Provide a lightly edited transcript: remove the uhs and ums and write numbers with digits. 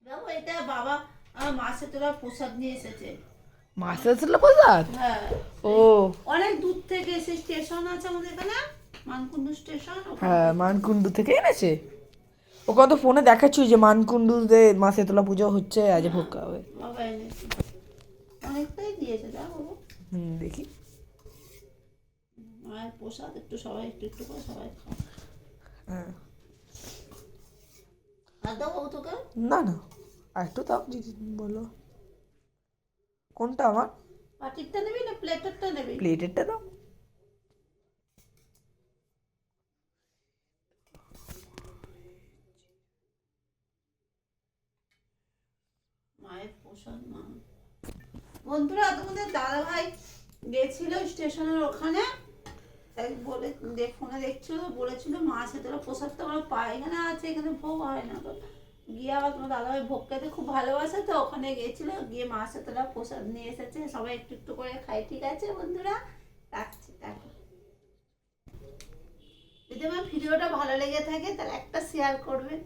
দেখো এটা বাবা মাসে তোরা প্রসাদ নিয়ে এসেছে। মাস্টার ছিল প্রসাদ। হ্যাঁ ও অনেক দূর থেকে এসে, স্টেশন আছে আমাদের এখানে, মানকুণ্ডু স্টেশন, ওখান হ্যাঁ, থেকে। মানকুণ্ডু থেকে এনেছে। ও কত ফোনে দেখাচ্ছি যে মানকুণ্ডুতে মা শীতলা পুজো হচ্ছে, আজ ভোগ খাওয়াবে। বাবা এনেছে, অনেকটাই দিয়েছে যা বাবু। দেখি। মায়ের প্রসাদ একটু সবাই একটু একটু করে সবাই খাও। হ্যাঁ। আর দাও বাবু তোকে। না না, আর একটু দাও দিদি, বলো কোনটা আমার। বাটিরটা নেবি না প্লেটেরটা নেবি? প্লেটেরটা দাও। মায়ের প্রসাদ মা। বন্ধুরা তোমাদের দাদা ভাই গেছিল স্টেশনের ওখানে, তাই বলে ফোনে দেখছিল, বলেছিল মা শীতলা প্রসাদ তো আমরা পাই, এখানে আছে, এখানে ভোগ হয় না তো। গিয়ে আবার তোমার দাদা ভাই ভোগ খেতে খুব ভালোবাসে, তো ওখানে গেছিল, গিয়ে মা শীতলা প্রসাদ নিয়ে এসেছে, সবাই একটু একটু করে খাই। ঠিক আছে বন্ধুরা, রাখছি, দেখো। যদি আমার ভিডিওটা ভালো লেগে থাকে তাহলে একটা শেয়ার করবেন।